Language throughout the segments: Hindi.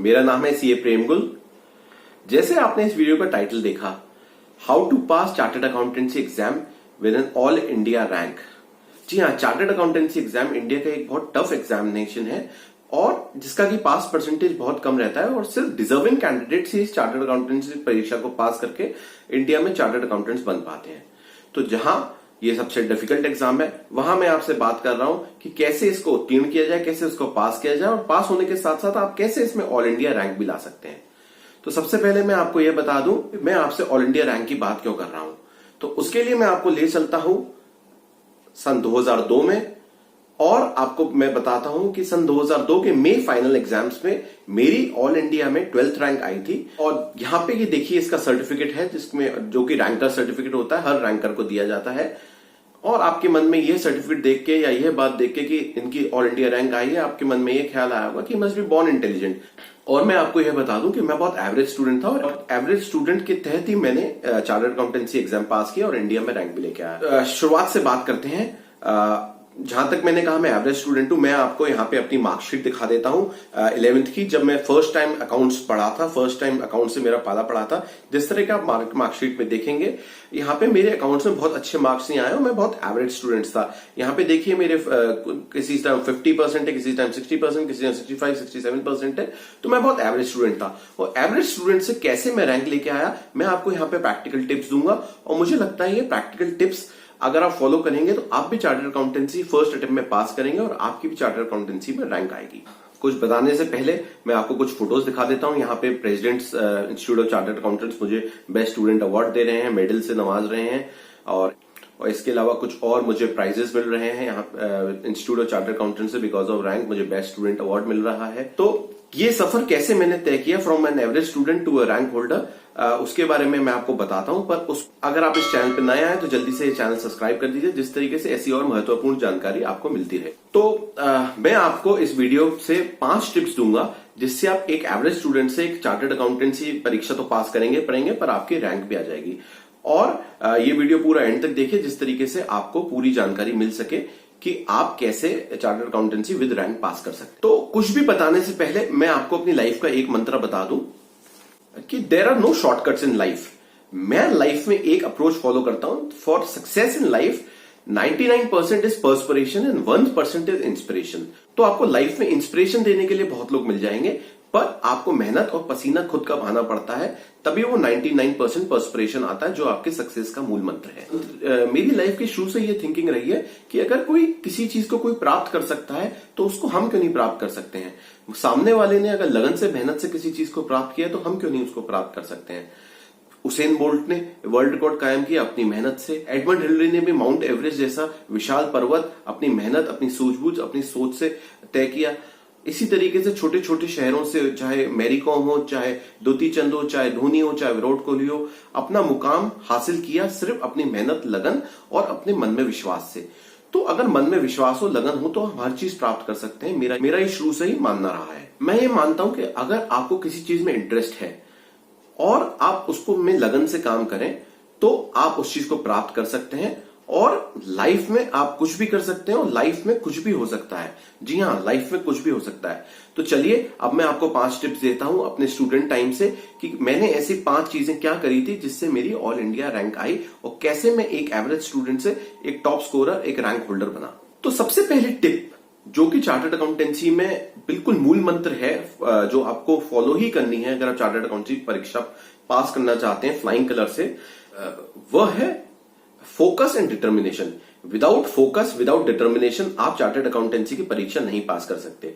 मेरा नाम है सीए प्रेमगुल। जैसे आपने इस वीडियो का टाइटल देखा, how to pass chartered accountancy exam with an all India rank. जी हाँ, चार्टर्ड अकाउंटेंसी एग्जाम इंडिया का एक बहुत टफ एग्जामिनेशन है और जिसका कि पास परसेंटेज बहुत कम रहता है और सिर्फ डिजर्विंग कैंडिडेट्स ही इस चार्टर्ड अकाउंटेंसी परीक्षा को पास करके इंडिया में चार्टर्ड अकाउंटेंट्स बन पाते हैं। तो जहां ये सबसे डिफिकल्ट एग्जाम है, वहां मैं आपसे बात कर रहा हूं कि कैसे इसको उत्तीर्ण किया जाए, कैसे उसको पास किया जाए और पास होने के साथ साथ आप कैसे इसमें ऑल इंडिया रैंक भी ला सकते हैं। तो सबसे पहले मैं आपको यह बता दूं, मैं आपसे ऑल इंडिया रैंक की बात क्यों कर रहा हूं। तो उसके लिए मैं आपको ले चलता हूं सन 2002 में और आपको मैं बताता हूं कि सन 2002 के मई फाइनल एग्जाम्स में मेरी ऑल इंडिया में 12th रैंक आई थी। और यहां पे ये देखिए, इसका सर्टिफिकेट है जिसमें जो कि रैंकर सर्टिफिकेट होता है, हर रैंकर को दिया जाता है। और आपके मन में यह सर्टिफिकेट देख के या यह बात देख के कि इनकी ऑल इंडिया रैंक आई है, आपके मन में यह ख्याल आया होगा कि मस्ट बी बॉर्न इंटेलिजेंट। और मैं आपको यह बता दूं कि मैं बहुत एवरेज स्टूडेंट था और एवरेज स्टूडेंट के तहत ही मैंने चार्टर्ड अकाउंटेंसी एग्जाम पास किया और इंडिया में रैंक भी लेके आया। शुरुआत से बात करते हैं। जहां तक मैंने कहा मैं एवरेज स्टूडेंट हूं, मैं आपको यहाँ पे अपनी मार्कशीट दिखा देता हूं 11th की, जब मैं फर्स्ट टाइम अकाउंट्स पढ़ा था, फर्स्ट टाइम अकाउंट से मेरा पाला पड़ा था। जिस तरह का आप मार्कशीट में देखेंगे, यहाँ पे मेरे अकाउंट्स में बहुत अच्छे मार्क्स नहीं आए और मैं बहुत एवरेज स्टूडेंट था। यहाँ पे देखिए मेरे किसी टाइम 50% है, किसी टाइम 60%, किसी टाइम 65-67% है। तो मैं बहुत एवरेज स्टूडेंट था और एवरेज स्टूडेंट से कैसे मैं रैंक लेके आया, मैं आपको यहाँ पे प्रैक्टिकल टिप्स दूंगा। और मुझे लगता है ये प्रैक्टिकल टिप्स अगर आप फॉलो करेंगे तो आप भी चार्टर्ड अकाउंटेंसी फर्स्ट अटेम्प्ट में पास करेंगे और आपकी भी चार्टर्ड अकाउंटेंसी में रैंक आएगी। कुछ बताने से पहले मैं आपको कुछ फोटोज दिखा देता हूं। यहाँ पे president's institute of chartered accountants मुझे बेस्ट स्टूडेंट अवार्ड दे रहे हैं, मेडल से नवाज रहे हैं और इसके अलावा कुछ और मुझे प्राइजेस मिल रहे हैं यहाँ इंस्टीट्यूट ऑफ चार्टर्ड अकाउंटेंट से। बिकॉज ऑफ रैंक मुझे बेस्ट स्टूडेंट अवार्ड मिल रहा है। तो ये सफर कैसे मैंने तय किया from an average student to a rank holder, उसके बारे में मैं आपको बताता हूं। पर अगर आप इस चैनल पर नए आए तो जल्दी से ये चैनल सब्सक्राइब कर दीजिए, जिस तरीके से ऐसी और महत्वपूर्ण जानकारी आपको मिलती रहे। तो मैं आपको इस वीडियो से 5 टिप्स दूंगा जिससे आप एक एवरेज स्टूडेंट से एक चार्टर्ड अकाउंटेंसी परीक्षा तो पास पढ़ेंगे पर आपकी रैंक भी आ जाएगी। और ये वीडियो पूरा एंड तक देखिए, जिस तरीके से आपको पूरी जानकारी मिल सके कि आप कैसे चार्टर्ड अकाउंटेंसी विद रैंक पास कर सकते। तो कुछ भी बताने से पहले मैं आपको अपनी लाइफ का एक मंत्र बता दूं कि there are no shortcuts in life. मैं लाइफ में एक अप्रोच फॉलो करता हूं for success in life. 99% is perspiration and 1% is inspiration. तो आपको लाइफ में इंस्पिरेशन देने के लिए बहुत लोग मिल जाएंगे, पर आपको मेहनत और पसीना खुद का बहाना पड़ता है, तभी वो 99% पर्सपिरेशन आता है जो आपके सक्सेस का मूल मंत्र है। मेरी लाइफ की शुरू से ये थिंकिंग रही है कि अगर कोई किसी चीज को कोई प्राप्त कर सकता है तो उसको हम क्यों नहीं प्राप्त कर सकते हैं। सामने वाले ने अगर लगन से मेहनत से किसी चीज को प्राप्त किया तो हम क्यों नहीं उसको प्राप्त कर सकते हैं। उसेन बोल्ट ने वर्ल्ड रिकॉर्ड कायम किया अपनी मेहनत से। एडमंड हिलरी ने भी माउंट एवरेस्ट जैसा विशाल पर्वत अपनी मेहनत, अपनी सूझबूझ, अपनी सोच से तय किया। इसी तरीके से छोटे छोटे शहरों से, चाहे मैरी कॉम हो, चाहे द्युति चंद हो, चाहे धोनी हो, चाहे विराट कोहली हो, अपना मुकाम हासिल किया सिर्फ अपनी मेहनत, लगन और अपने मन में विश्वास से। तो अगर मन में विश्वास हो, लगन हो, तो हम हर चीज प्राप्त कर सकते हैं। मेरा ये शुरू से ही मानना रहा है। मैं ये मानता हूं कि अगर आपको किसी चीज में इंटरेस्ट है और आप उसको में लगन से काम करें तो आप उस चीज को प्राप्त कर सकते हैं और लाइफ में आप कुछ भी कर सकते हैं और लाइफ में कुछ भी हो सकता है। जी हाँ, लाइफ में कुछ भी हो सकता है। तो चलिए अब मैं आपको 5 टिप्स देता हूं अपने स्टूडेंट टाइम से कि मैंने ऐसी 5 चीजें क्या करी थी जिससे मेरी ऑल इंडिया रैंक आई और कैसे मैं एक एवरेज स्टूडेंट से एक टॉप स्कोरर, एक रैंक होल्डर बना। तो सबसे पहली टिप जो कि चार्टर्ड अकाउंटेंसी में बिल्कुल मूल मंत्र है, जो आपको फॉलो ही करनी है अगर आप चार्टर्ड अकाउंटेंसी परीक्षा पास करना चाहते हैं फ्लाइंग कलर से, वह है focus and determination. Without focus, without determination आप चार्टर्ड अकाउंटेंसी की परीक्षा नहीं पास कर सकते।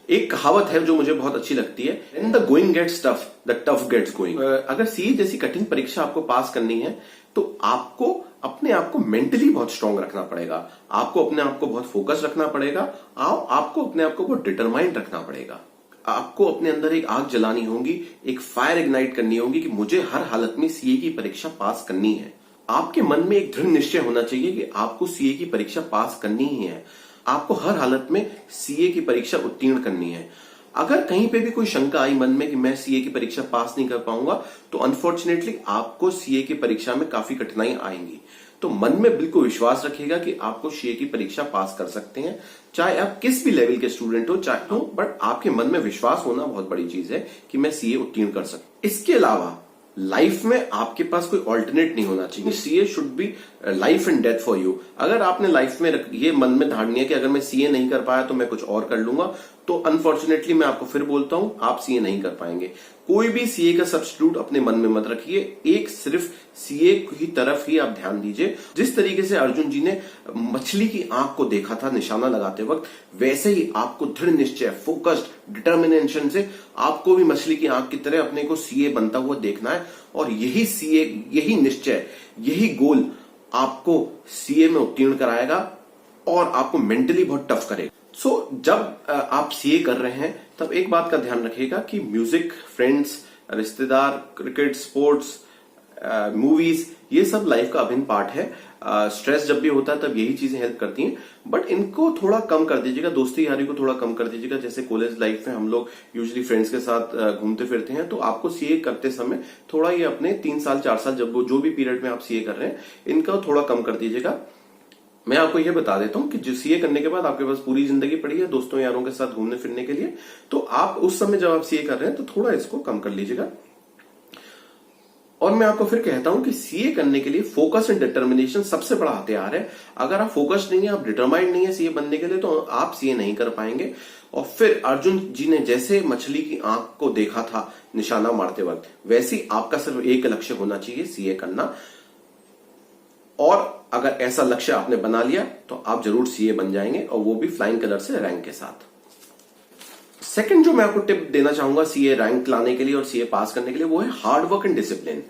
एक कहावत है जो मुझे बहुत अच्छी लगती है, When the going gets tough, the tough gets going। अगर सीए जैसी कठिन परीक्षा आपको पास करनी है तो आपको अपने आप को मेंटली बहुत स्ट्रांग रखना पड़ेगा, आपको अपने आप को बहुत फोकस रखना पड़ेगा, आपको अपने आप को बहुत डिटरमाइंड रखना पड़ेगा। आपको अपने अंदर एक आग जलानी होगी, एक फायर इग्नाइट करनी होगी कि मुझे हर हालत में सीए की परीक्षा पास करनी है। आपके मन में एक दृढ़ निश्चय होना चाहिए कि आपको सीए की परीक्षा पास करनी ही है। आपको हर हालत में सीए की परीक्षा उत्तीर्ण करनी है। अगर कहीं पे भी कोई शंका आई मन में कि मैं सीए की परीक्षा पास नहीं कर पाऊंगा, तो अनफॉर्चुनेटली आपको सीए की परीक्षा में काफी कठिनाई आएंगी। तो मन में बिल्कुल विश्वास रखिएगा कि आपको सीए की परीक्षा पास कर सकते हैं, चाहे आप किस भी लेवल के स्टूडेंट हो, चाहे हो, बट आपके मन में विश्वास होना बहुत बड़ी चीज है कि मैं सीए उत्तीर्ण कर सकता। इसके अलावा लाइफ में आपके पास कोई ऑल्टरनेट नहीं होना चाहिए। CA should be life and death for you. अगर आपने लाइफ में ये मन में धारण किया कि अगर मैं सीए नहीं कर पाया तो मैं कुछ और कर लूंगा, तो अनफॉर्चुनेटली मैं आपको फिर बोलता हूं, आप सीए नहीं कर पाएंगे। कोई भी सीए का सब्स्टिट्यूट अपने मन में मत रखिए, एक सिर्फ सीए की तरफ ही आप ध्यान दीजिए। जिस तरीके से अर्जुन जी ने मछली की आंख को देखा था निशाना लगाते वक्त, वैसे ही आपको दृढ़ निश्चय, फोकस्ड डिटर्मिनेशन से आपको भी मछली की आंख की तरह अपने को सीए बनता हुआ देखना है। और यही सीए, यही निश्चय, यही गोल आपको सीए में उत्तीर्ण कराएगा और आपको मेंटली बहुत टफ करेगा। जब आप सीए कर रहे हैं तब एक बात का ध्यान रखिएगा कि म्यूजिक, फ्रेंड्स, रिश्तेदार, क्रिकेट, स्पोर्ट्स, मूवीज, ये सब लाइफ का अभिन्न पार्ट है। स्ट्रेस जब भी होता है तब यही चीजें हेल्प करती हैं, बट इनको थोड़ा कम कर दीजिएगा। दोस्ती यारी को थोड़ा कम कर दीजिएगा। जैसे कॉलेज लाइफ में हम लोग यूजुअली फ्रेंड्स के साथ घूमते फिरते हैं, तो आपको सीए करते समय थोड़ा ये अपने 3 साल 4 साल जब जो भी पीरियड में आप सीए कर रहे हैं, इनका थोड़ा कम कर दीजिएगा। मैं आपको यह बता देता हूं कि जो सीए करने के बाद आपके पास पूरी जिंदगी पड़ी है दोस्तों यारों के साथ घूमने फिरने के लिए, तो आप उस समय जब आप सीए कर रहे हैं तो थोड़ा इसको कम कर लीजिएगा। और मैं आपको फिर कहता हूं कि सीए करने के लिए फोकस एंड डिटर्मिनेशन सबसे बड़ा हथियार है। अगर आप फोकस्ड नहीं है, आप डिटरमाइंड नहीं है सीए बनने के लिए, तो आप सीए नहीं कर पाएंगे। और फिर अर्जुन जी ने जैसे मछली की आंख को देखा था निशाना मारते वक्त, वैसे ही आपका सिर्फ एक लक्ष्य होना चाहिए, सीए करना। और अगर ऐसा लक्ष्य आपने बना लिया तो आप जरूर सीए बन जाएंगे, और वो भी फ्लाइंग कलर से रैंक के साथ। सेकंड जो मैं आपको टिप देना चाहूंगा सीए रैंक लाने के लिए और सीए पास करने के लिए, वो है हार्ड वर्क एंड डिसिप्लिन।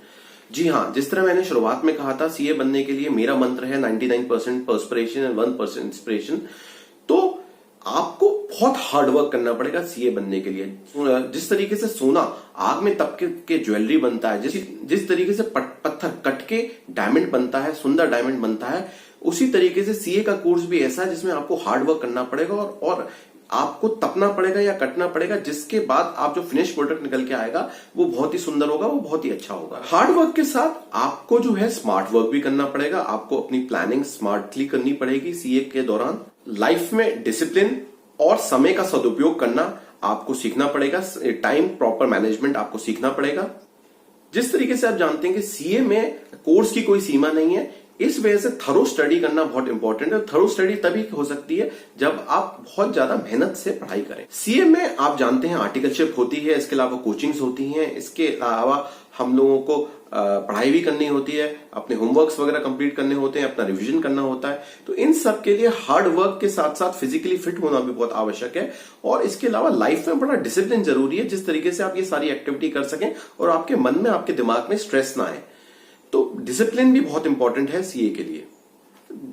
जी हां, जिस तरह मैंने शुरुआत में कहा था, सीए बनने के लिए मेरा मंत्र है 99% पर्सपिरेशन एंड 1% इंस्पिरेशन। तो आपको बहुत हार्ड वर्क करना पड़ेगा सीए बनने के लिए। जिस तरीके से सोना आग में तप के ज्वेलरी बनता है, जिस तरीके से पत्थर कट के डायमंड बनता है, सुंदर डायमंड बनता है, उसी तरीके से सीए का कोर्स भी ऐसा है जिसमें आपको हार्ड वर्क करना पड़ेगा और आपको तपना पड़ेगा या कटना पड़ेगा, जिसके बाद आप जो फिनिश प्रोडक्ट निकल के आएगा वो बहुत ही सुंदर होगा, वो बहुत ही अच्छा होगा। हार्ड वर्क के साथ आपको जो है स्मार्ट वर्क भी करना पड़ेगा। आपको अपनी प्लानिंग स्मार्टली करनी पड़ेगी सीए के दौरान। लाइफ में डिसिप्लिन और समय का सदुपयोग करना आपको सीखना पड़ेगा। टाइम प्रॉपर मैनेजमेंट आपको सीखना पड़ेगा। जिस तरीके से आप जानते हैं कि सीए में कोर्स की कोई सीमा नहीं है, इस वजह से थरो स्टडी करना बहुत इंपॉर्टेंट है। थरो स्टडी तभी हो सकती है जब आप बहुत ज्यादा मेहनत से पढ़ाई करें। सीए में आप जानते हैं आर्टिकलशिप होती है, इसके अलावा कोचिंग्स होती हैं, इसके अलावा हम लोगों को पढ़ाई भी करनी होती है, अपने होमवर्क्स वगैरह कंप्लीट करने होते हैं, अपना रिवीजन करना होता है। तो इन सब के लिए हार्ड वर्क के साथ साथ फिजिकली फिट होना भी बहुत आवश्यक है। और इसके अलावा लाइफ में बड़ा डिसिप्लिन जरूरी है, जिस तरीके से आप ये सारी एक्टिविटी कर सकें और आपके मन में, आपके दिमाग में स्ट्रेस ना आए। तो डिसिप्लिन भी बहुत इंपॉर्टेंट है सीए के लिए।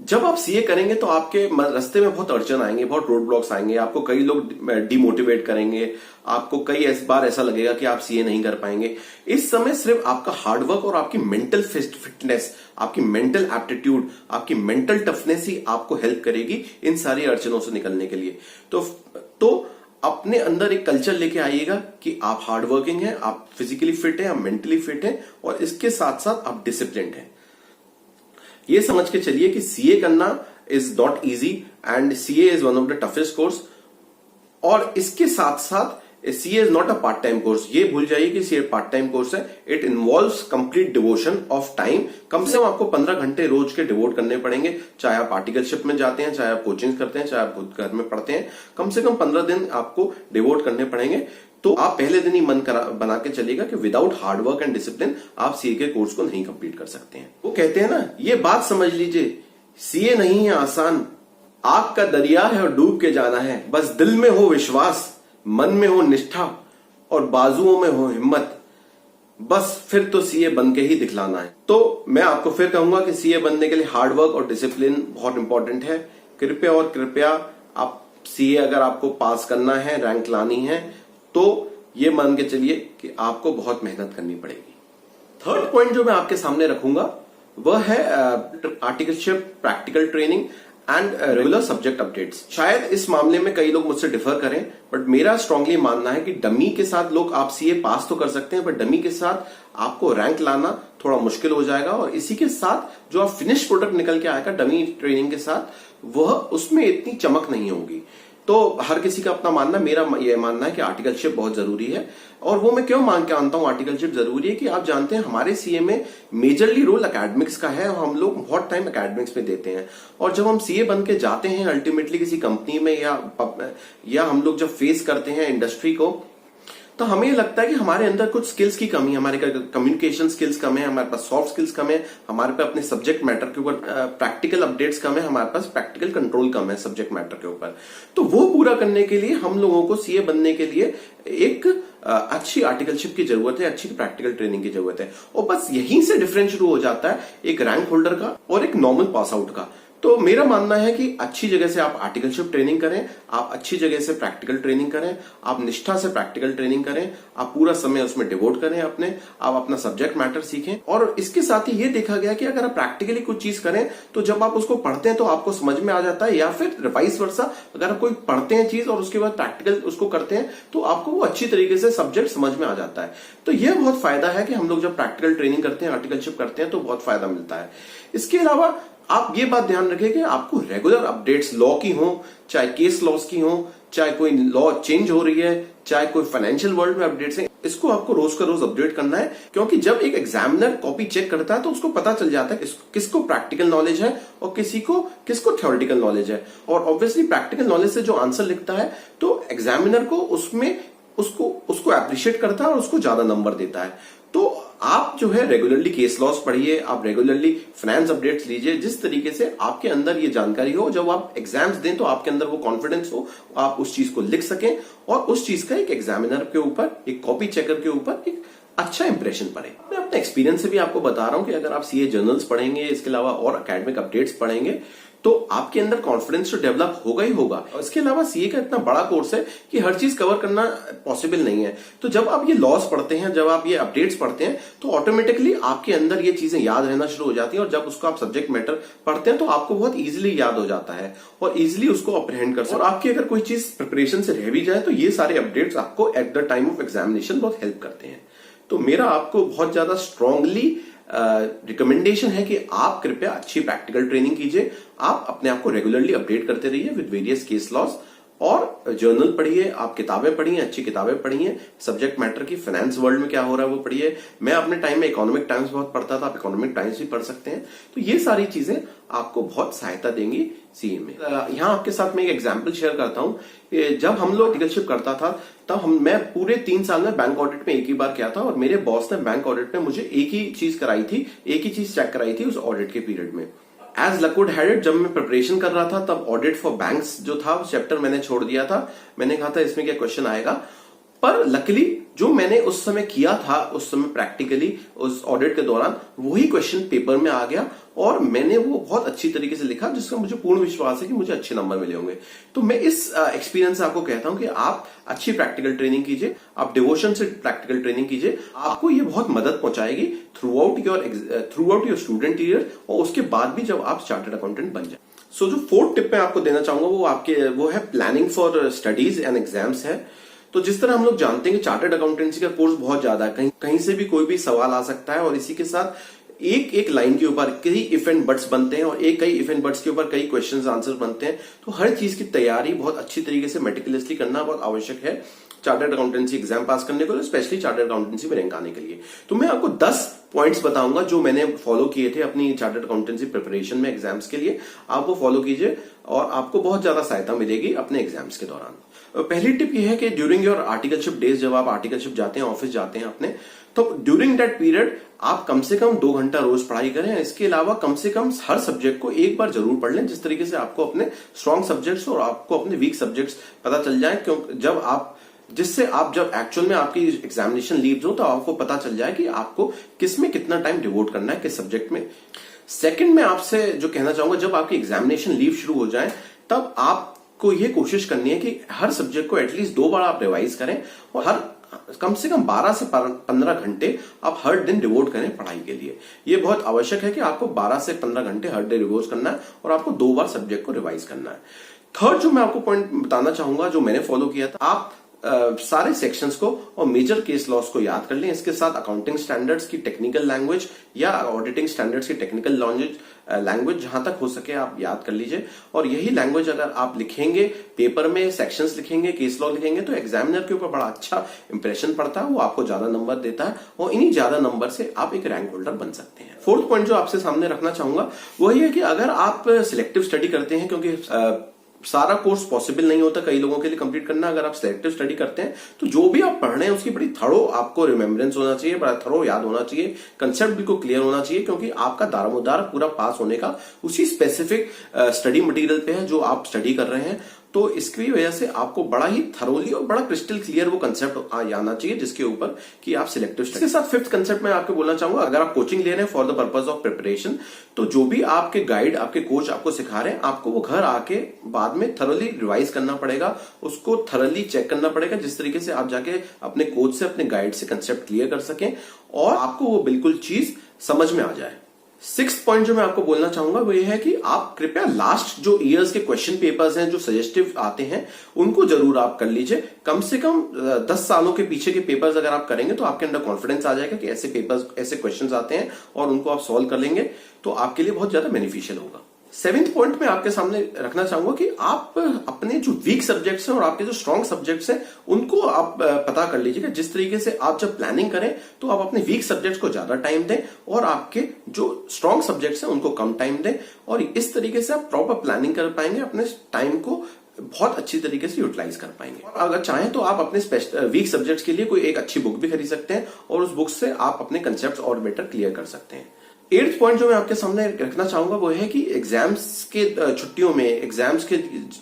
जब आप सीए करेंगे तो आपके रास्ते में बहुत अड़चन आएंगे, बहुत रोड ब्लॉक्स आएंगे, आपको कई लोग डिमोटिवेट करेंगे, आपको कई बार ऐसा लगेगा कि आप सीए नहीं कर पाएंगे। इस समय सिर्फ आपका हार्डवर्क और आपकी मेंटल फिटनेस, आपकी मेंटल एप्टीट्यूड, आपकी मेंटल टफनेस ही आपको हेल्प करेगी इन सारी अड़चनों से निकलने के लिए। तो अपने अंदर एक कल्चर लेके आइएगा कि आप हार्ड वर्किंग हैं, आप फिजिकली फिट हैं, आप मेंटली फिट हैं, और इसके साथ साथ आप डिसिप्लिन्ड हैं। ये समझ के चलिए कि सीए करना is not easy and CA is one of the toughest course. और इसके साथ साथ CA is not a part time course. ये भूल जाइए कि सीए पार्ट टाइम कोर्स है। It involves complete devotion of time. कम से कम आपको 15 घंटे रोज के डिवोट करने पड़ेंगे, चाहे आप आर्टिकलशिप में जाते हैं, चाहे आप कोचिंग करते हैं, चाहे आप खुद घर में पढ़ते हैं। कम से कम 15 दिन आपको डिवोट करने पड़ेंगे। तो आप पहले दिन ही मन बना के चलिएगा कि विदाउट हार्डवर्क एंड डिसिप्लिन आप सीए के कोर्स को नहीं कंप्लीट कर सकते हैं। वो कहते हैं ना, ये बात समझ लीजिए, सीए नहीं है आसान, आग का दरिया है और डूब के जाना है। बस दिल में हो विश्वास, मन में हो निष्ठा और बाजुओं में हो हिम्मत, बस फिर तो सीए बन के ही दिखलाना है। तो मैं आपको फिर कहूंगा कि सीए बनने के लिए हार्डवर्क और डिसिप्लिन बहुत इंपॉर्टेंट है। कृपया और कृपया आप सीए अगर आपको पास करना है, रैंक लानी है, तो ये मान के चलिए कि आपको बहुत मेहनत करनी पड़ेगी। थर्ड पॉइंट जो मैं आपके सामने रखूंगा वह है articleship practical training and regular subject updates. शायद इस मामले में कई लोग मुझसे डिफर करें, बट मेरा स्ट्रांगली मानना है कि डमी के साथ लोग आप सीए पास तो कर सकते हैं, बट डमी के साथ आपको रैंक लाना थोड़ा मुश्किल हो जाएगा। और इसी के साथ जो आप फिनिश प्रोडक्ट निकल के आएगा डमी ट्रेनिंग के साथ, वह उसमें इतनी चमक नहीं होगी। तो हर किसी का अपना मानना, मेरा ये मानना है कि आर्टिकलशिप बहुत जरूरी है। और वो मैं क्यों मानता हूं आर्टिकलशिप जरूरी है कि आप जानते हैं हमारे सीए में मेजरली रोल एकेडमिक्स का है, और हम लोग बहुत टाइम एकेडमिक्स में देते हैं। और जब हम सीए बन के जाते हैं अल्टीमेटली किसी कंपनी में या हम लोग जब फेस करते हैं इंडस्ट्री को, तो हमें लगता है कि हमारे अंदर कुछ स्किल्स की कमी है, हमारे कम्युनिकेशन स्किल्स कम है, हमारे पास सॉफ्ट स्किल्स कम है, हमारे पे अपने सब्जेक्ट मैटर के ऊपर प्रैक्टिकल अपडेट्स कम है, हमारे पास प्रैक्टिकल कंट्रोल कम है सब्जेक्ट मैटर के ऊपर। तो वो पूरा करने के लिए हम लोगों को सीए बनने के लिए एक अच्छी आर्टिकलशिप की जरूरत है, अच्छी प्रैक्टिकल ट्रेनिंग की जरूरत है। और बस यहीं से डिफरेंस शुरू हो जाता है एक रैंक होल्डर का और एक नॉर्मल पास आउट का। तो मेरा मानना है कि अच्छी जगह से आप आर्टिकलशिप ट्रेनिंग करें, आप अच्छी जगह से प्रैक्टिकल ट्रेनिंग करें, आप निष्ठा से प्रैक्टिकल ट्रेनिंग करें, आप पूरा समय उसमें डिवोट करें आप अपना सब्जेक्ट मैटर सीखें। और इसके साथ ही ये देखा गया कि अगर आप प्रैक्टिकली कुछ चीज करें तो जब आप उसको पढ़ते हैं तो आपको समझ में आ जाता है, या फिर वाइस वर्सा, अगर आप कोई पढ़ते हैं चीज और उसके बाद प्रैक्टिकल उसको करते हैं तो आपको वो अच्छी तरीके से सब्जेक्ट समझ में आ जाता है। तो यह बहुत फायदा है कि हम लोग जब प्रैक्टिकल ट्रेनिंग करते हैं, आर्टिकलशिप करते हैं, तो बहुत फायदा मिलता है। इसके अलावा आप ये बात ध्यान रखें कि आपको रेगुलर अपडेट्स लॉ की हो, चाहे केस लॉस की हो, चाहे कोई लॉ चेंज हो रही है, चाहे कोई फाइनेंशियल वर्ल्ड में अपडेट्स है, इसको आपको रोज का रोज अपडेट करना है। क्योंकि जब एक एग्जामिनर कॉपी चेक करता है तो उसको पता चल जाता है किसको प्रैक्टिकल नॉलेज है और किसको थ्योरेटिकल नॉलेज है। और ऑब्वियसली प्रैक्टिकल नॉलेज से जो आंसर लिखता है तो एग्जामिनर को उसमें उसको अप्रिशिएट करता है और उसको ज्यादा नंबर देता है। तो आप जो है रेगुलरली केस लॉस पढ़िए, आप रेगुलरली फाइनेंस अपडेट्स लीजिए, जिस तरीके से आपके अंदर ये जानकारी हो, जब आप एग्जाम्स दें तो आपके अंदर वो कॉन्फिडेंस हो, आप उस चीज को लिख सकें और उस चीज का एक एग्जामिनर के ऊपर, एक कॉपी चेकर के ऊपर एक अच्छा इंप्रेशन पड़े। मैं अपने एक्सपीरियंस से भी आपको बता रहा हूं कि अगर आप सीए जर्नल्स पढ़ेंगे, इसके अलावा और एकेडमिक अपडेट्स पढ़ेंगे, तो आपके अंदर कॉन्फिडेंस तो डेवलप होगा ही होगा। और इसके अलावा सीए का इतना बड़ा कोर्स है कि हर चीज कवर करना पॉसिबल नहीं है। तो जब आप ये लॉस पढ़ते हैं, जब आप ये अपडेट्स पढ़ते हैं, तो ऑटोमेटिकली आपके अंदर ये चीजें याद रहना शुरू हो जाती हैं। और जब उसको आप सब्जेक्ट मैटर पढ़ते हैं तो आपको बहुत इजीली याद हो जाता है और इजीली उसको अप्रहेंड कर सकते हैं। और आपकी अगर कोई चीज प्रिपरेशन से रह भी जाए तो ये सारे अपडेट्स आपको at the time of examination बहुत हेल्प करते हैं। तो मेरा आपको बहुत ज्यादा स्ट्रांगली रिकमेंडेशन है कि आप कृपया अच्छी प्रैक्टिकल ट्रेनिंग कीजिए, आप अपने आप को रेगुलरली अपडेट करते रहिए विद वेरियस केस लॉस, और जर्नल पढ़िए, आप किताबें पढ़िए, अच्छी किताबें पढ़िए, सब्जेक्ट मैटर की, फाइनेंस वर्ल्ड में क्या हो रहा है वो पढ़िए। मैं अपने टाइम में इकोनॉमिक टाइम्स बहुत पढ़ता था, आप इकोनॉमिक टाइम्स भी पढ़ सकते हैं। तो ये सारी चीजें आपको बहुत सहायता देंगी सीए में। यहां आपके साथ मैं एक एग्जाम्पल शेयर करता हूं। जब हम लोग आर्टिकलशिप करता था तब मैं पूरे 3 साल में बैंक ऑडिट में एक ही बार किया था, और मेरे बॉस ने बैंक ऑडिट में मुझे एक ही चीज कराई थी, एक ही चीज चेक कराई थी उस ऑडिट के पीरियड में। As luck would had it, जब मैं प्रिपरेशन कर रहा था तब ऑडिट फॉर बैंक्स जो था वो चैप्टर मैंने छोड़ दिया था। मैंने कहा था इसमें क्या क्वेश्चन आएगा, पर लकीली जो मैंने उस समय किया था, उस समय प्रैक्टिकली उस ऑडिट के दौरान वही क्वेश्चन पेपर में आ गया और मैंने वो बहुत अच्छी तरीके से लिखा, जिसका मुझे पूर्ण विश्वास है कि मुझे अच्छे नंबर मिले होंगे। तो मैं इस एक्सपीरियंस से आपको कहता हूं कि आप अच्छी प्रैक्टिकल ट्रेनिंग कीजिए, आप डिवोशन से प्रैक्टिकल ट्रेनिंग कीजिए, आपको ये बहुत मदद पहुंचाएगी through out your student year, और उसके बाद भी जब आप चार्टर्ड अकाउंटेंट बन जाए। सो जो 4th टिप मैं आपको देना चाहूंगा वो है planning for studies and exams है। तो जिस तरह हम लोग जानते हैं कि चार्टर्ड अकाउंटेंसी का कोर्स बहुत ज्यादा है, कहीं से भी कोई भी सवाल आ सकता है, और इसी के साथ एक एक लाइन के ऊपर कई इफ एंड बट्स बनते हैं, और कई इफ एंड बट्स के ऊपर कई क्वेश्चंस आंसर बनते हैं। तो हर चीज की तैयारी बहुत अच्छी तरीके से मेटिकुलसली करना बहुत आवश्यक है चार्टर्ड अकाउंटेंसी एग्जाम पास करने के लिए, स्पेशली चार्टर्ड अकाउंटेंसी में रैंक आने के लिए। तो मैं आपको 10 पॉइंट्स बताऊंगा जो मैंने फॉलो किए थे अपनी चार्टर्ड अकाउंटेंसी प्रिपरेशन में एग्जाम्स के लिए। आप वो फॉलो कीजिए और आपको बहुत ज्यादा सहायता मिलेगी अपने एग्जाम्स के दौरान। पहली टिप ये है कि ड्यूरिंग योर आर्टिकलशिप डेज, जब आप आर्टिकलशिप जाते हैं, ऑफिस जाते हैं अपने, तो ड्यूरिंग दैट पीरियड आप कम से कम 2 घंटा रोज पढ़ाई करें। इसके अलावा कम से कम हर सब्जेक्ट को एक बार जरूर पढ़ लें, जिस तरीके से आपको अपने स्ट्रॉन्ग सब्जेक्ट्स और आपको अपने वीक सब्जेक्ट्स पता चल जाए। क्योंकि जिससे आप जब एक्चुअल में आपकी एग्जामिनेशन लीव्स हो तो आपको पता चल जाए कि आपको किसमें कितना टाइम डिवोट करना है, किस सब्जेक्ट में। सेकंड में आपसे जो कहना चाहूंगा, जब आपकी एग्जामिनेशन लीव शुरू हो जाए तब आपको ये कोशिश करनी है कि हर सब्जेक्ट को एटलीस्ट 2 बार आप रिवाइज करें, और कम से कम 12 से 15 घंटे आप हर दिन डिवोट करें पढ़ाई के लिए। ये बहुत आवश्यक है कि आपको 12 से 15 घंटे हर डे रिवाइज करना है और आपको 2 बार सब्जेक्ट को रिवाइज करना है। थर्ड जो मैं आपको पॉइंट बताना चाहूंगा, जो मैंने फॉलो किया था, आप सारे सेक्शंस को और मेजर केस लॉस को याद कर लें। इसके साथ अकाउंटिंग स्टैंडर्ड्स की टेक्निकल लैंग्वेज या ऑडिटिंग स्टैंडर्ड्स की टेक्निकल लैंग्वेज जहां तक हो सके आप याद कर लीजिए। और यही लैंग्वेज अगर आप लिखेंगे पेपर में, सेक्शंस लिखेंगे, केस लॉ लिखेंगे, तो एग्जामिनर के ऊपर बड़ा अच्छा इंप्रेशन पड़ता है, वो आपको ज्यादा नंबर देता है और इन्हीं ज्यादा नंबर से आप एक रैंक होल्डर बन सकते हैं। फोर्थ पॉइंट जो आपसे सामने रखना चाहूंगा वही है कि अगर आप सिलेक्टिव स्टडी करते हैं, क्योंकि सारा कोर्स पॉसिबल नहीं होता कई लोगों के लिए कंप्लीट करना, अगर आप सिलेक्टिव स्टडी करते हैं तो जो भी आप पढ़ रहे हैं उसकी बड़ी थरो आपको रिमेम्बरेंस होना चाहिए, बड़ा थरो याद होना चाहिए, कंसेप्ट बिल्कुल क्लियर होना चाहिए, क्योंकि आपका दारोमदार पूरा पास होने का उसी स्पेसिफिक स्टडी मटेरियल पे है जो आप स्टडी कर रहे हैं। तो इसकी वजह से आपको बड़ा ही थरोली और बड़ा क्रिस्टल क्लियर वो कंसेप्ट आना चाहिए जिसके ऊपर कि आप सिलेक्टिव स्टडी। इसके साथ फिफ्थ कंसेप्ट मैं आपको बोलना चाहूंगा, अगर आप कोचिंग ले रहे हैं for the purpose of preparation, तो जो भी आपके गाइड, आपके कोच आपको सिखा रहे हैं, आपको वो घर आके बाद में थरोली रिवाइज करना पड़ेगा, उसको थरोली चेक करना पड़ेगा, जिस तरीके से आप जाके अपने कोच से, अपने गाइड से कंसेप्ट क्लियर कर सकें और आपको वो बिल्कुल चीज समझ में आ जाए। सिक्स्थ पॉइंट जो मैं आपको बोलना चाहूंगा वो ये है कि आप कृपया लास्ट जो ईयर्स के क्वेश्चन पेपर्स हैं जो सजेस्टिव आते हैं उनको जरूर आप कर लीजिए। कम से कम 10 सालों के पीछे के पेपर्स अगर आप करेंगे तो आपके अंदर कॉन्फिडेंस आ जाएगा कि ऐसे पेपर्स, ऐसे क्वेश्चंस आते हैं और उनको आप सॉल्व कर लेंगे तो आपके लिए बहुत ज्यादा बेनिफिशियल होगा। सेवेंथ पॉइंट में आपके सामने रखना चाहूंगा कि आप अपने जो वीक सब्जेक्ट्स हैं और आपके जो स्ट्रॉन्ग सब्जेक्ट्स हैं उनको आप पता कर लीजिएगा। जिस तरीके से आप जब प्लानिंग करें तो आप अपने वीक सब्जेक्ट्स को ज्यादा टाइम दें और आपके जो स्ट्रॉन्ग सब्जेक्ट्स हैं उनको कम टाइम दें, और इस तरीके से आप प्रॉपर प्लानिंग कर पाएंगे, अपने टाइम को बहुत अच्छी तरीके से यूटिलाइज कर पाएंगे। और अगर चाहें तो आप अपने वीक सब्जेक्ट्स के लिए कोई एक अच्छी बुक भी खरीद सकते हैं और उस बुक से आप अपने कंसेप्ट और बेटर क्लियर कर सकते हैं। एट्थ पॉइंट जो मैं आपके सामने रखना चाहूंगा वो है कि एग्जाम्स के छुट्टियों में, एग्जाम्स के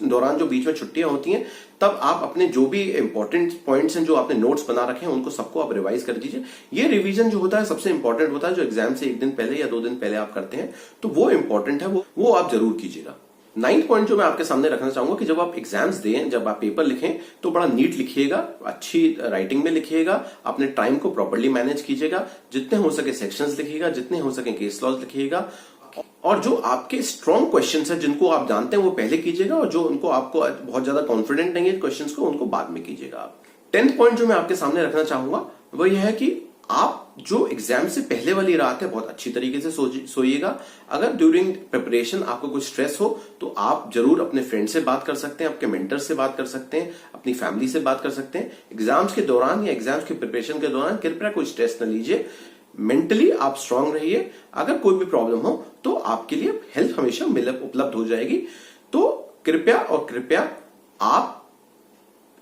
दौरान जो बीच में छुट्टियां होती हैं, तब आप अपने जो भी इंपॉर्टेंट पॉइंट्स हैं, जो आपने नोट्स बना रखे हैं, उनको सबको आप रिवाइज कर दीजिए। ये रिवीजन जो होता है सबसे इंपॉर्टेंट होता है, जो एग्जाम से एक दिन पहले या 2 दिन पहले आप करते हैं, तो वो इंपॉर्टेंट है, वो आप जरूर कीजिएगा। 9th पॉइंट जो मैं आपके सामने रखना चाहूंगा कि जब आप एग्जाम्स दें, जब आप पेपर लिखें तो बड़ा नीट लिखिएगा, अच्छी राइटिंग में लिखिएगा, अपने टाइम को प्रॉपर्ली मैनेज कीजिएगा, जितने हो सके सेक्शंस लिखिएगा, जितने हो सके केस लॉज लिखिएगा, और जो आपके स्ट्रॉन्ग क्वेश्चंस हैं जिनको आप जानते हैं वो पहले कीजिएगा, और जो उनको आपको बहुत ज्यादा कॉन्फिडेंट नहीं है क्वेश्चंस को, उनको बाद में कीजिएगा। 10th पॉइंट जो मैं आपके सामने रखना चाहूंगा वो यह है कि आप जो एग्जाम से पहले वाली रात है बहुत अच्छी तरीके से सोइएगा। अगर ड्यूरिंग प्रिपरेशन आपको कुछ स्ट्रेस हो तो आप जरूर अपने फ्रेंड से बात कर सकते हैं, आपके मेंटर से बात कर सकते हैं, अपनी फैमिली से बात कर सकते हैं। एग्जाम्स के दौरान या एग्जाम्स की प्रिपरेशन के दौरान कृपया कोई स्ट्रेस न लीजिए, मेंटली आप स्ट्रांग रहिए। अगर कोई भी प्रॉब्लम हो तो आपके लिए हेल्प हमेशा उपलब्ध हो जाएगी। तो कृपया आप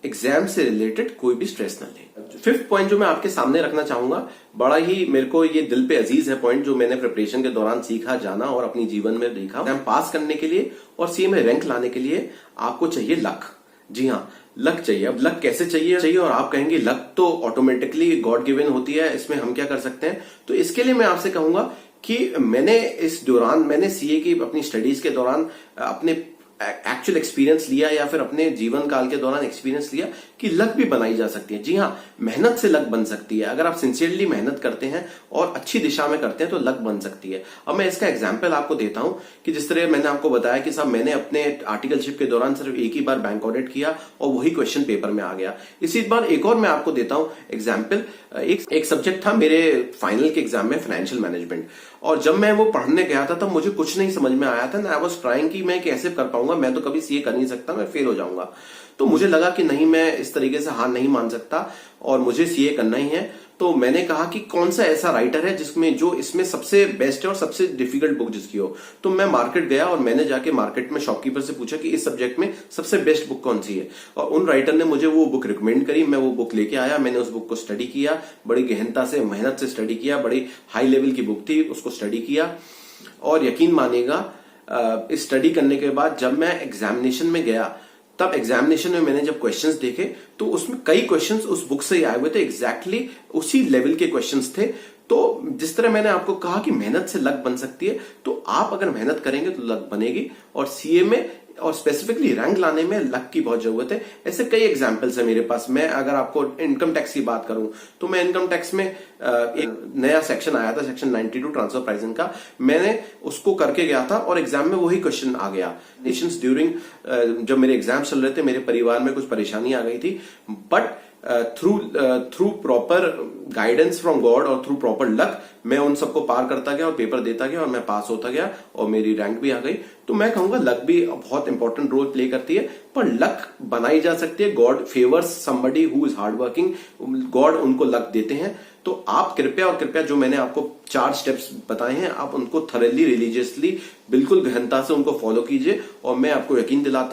एग्जाम से रिलेटेड कोई भी स्ट्रेस ना लें। 5th पॉइंट जो मैं आपके सामने रखना चाहूंगा, बड़ा ही मेरे को ये दिल पे अजीज है पॉइंट, जो मैंने प्रिपरेशन के दौरान सीखा, जाना और अपनी जीवन में देखा। एग्जाम पास करने के लिए और सीए में रैंक लाने के लिए आपको चाहिए लक। जी हाँ, लक चाहिए। अब लक कैसे चाहिए और आप कहेंगे लक तो ऑटोमेटिकली गॉड गिवन होती है, इसमें हम क्या कर सकते हैं? तो इसके लिए मैं आपसे कहूंगा कि मैंने सीए की अपनी स्टडीज के दौरान अपने एक्चुअल एक्सपीरियंस लिया या फिर अपने जीवन काल के दौरान एक्सपीरियंस लिया कि लक भी बनाई जा सकती है। जी हाँ, मेहनत से लक बन सकती है। अगर आप सिंसियरली मेहनत करते हैं और अच्छी दिशा में करते हैं तो लक बन सकती है। अब मैं इसका एग्जांपल आपको देता हूं कि जिस तरह मैंने आपको बताया कि साहब मैंने अपने आर्टिकलशिप के दौरान सिर्फ एक ही बार बैंक ऑडिट किया और वही क्वेश्चन पेपर में आ गया। इसी बार एक और मैं आपको देता हूं एग्जाम्पल। एक सब्जेक्ट था मेरे फाइनल के एग्जाम में, फाइनेंशियल मैनेजमेंट, और जब मैं वो पढ़ने गया था तब मुझे कुछ नहीं समझ में आया था। आई वाज ट्राइंग कि मैं कैसे कर पाऊंगा, मैं तो कभी सीए कर नहीं सकता, मैं फेल हो जाऊंगा। तो मुझे लगा कि नहीं, मैं इस तरीके से हार नहीं मान सकता और मुझे सीए करना ही है। तो मैंने कहा कि कौन सा ऐसा राइटर है जिसमें जो इसमें सबसे बेस्ट है और सबसे डिफिकल्ट बुक जिसकी हो। तो मैं मार्केट गया और मैंने जाके मार्केट में शॉपकीपर से पूछा कि इस सब्जेक्ट में सबसे बेस्ट बुक कौन सी है, और उन राइटर ने मुझे वो बुक रिकमेंड करी। मैं वो बुक लेके आया, मैंने उस बुक को स्टडी किया, बड़ी गहनता से, मेहनत से स्टडी किया, बड़ी हाई लेवल की बुक थी, उसको स्टडी किया। और यकीन मानिएगा, इस स्टडी करने के बाद जब मैं एग्जामिनेशन में गया, तब एग्जामिनेशन में मैंने जब क्वेश्चंस देखे तो उसमें कई क्वेश्चंस उस बुक से ही आए हुए थे, एग्जैक्टली उसी लेवल के क्वेश्चंस थे। तो जिस तरह मैंने आपको कहा कि मेहनत से लक बन सकती है, तो आप अगर मेहनत करेंगे तो लक बनेगी। और सीए में और स्पेसिफिकली रैंक लाने में लक की बहुत जरूरत है। ऐसे कई एग्जांपल्स है मेरे पास। मैं अगर आपको इनकम टैक्स की बात करूं तो मैं इनकम टैक्स में एक नया सेक्शन आया था, सेक्शन 92 ट्रांसफर प्राइसिंग का, मैंने उसको करके गया था और एग्जाम में वही क्वेश्चन आ गया। नेशंस ड्यूरिंग जब मेरे एग्जाम चल रहे थे, मेरे परिवार में कुछ परेशानी आ गई थी, but through proper guidance from God और थ्रू प्रॉपर लक मैं उन सबको पार करता गया और पेपर देता गया और मैं पास होता गया और मेरी रैंक भी आ गई। तो मैं कहूंगा लक भी बहुत इंपॉर्टेंट रोल प्ले करती है, पर लक बनाई जा सकती है। God favours somebody who is hard working, God उनको लक देते हैं। तो आप कृपया जो मैंने आपको 4 स्टेप्स बताए हैं, आप उनको थरली रिलीजियसली बिल्कुल गहनता से उनको फॉलो कीजिए और मैं आपको यकीन दिलाता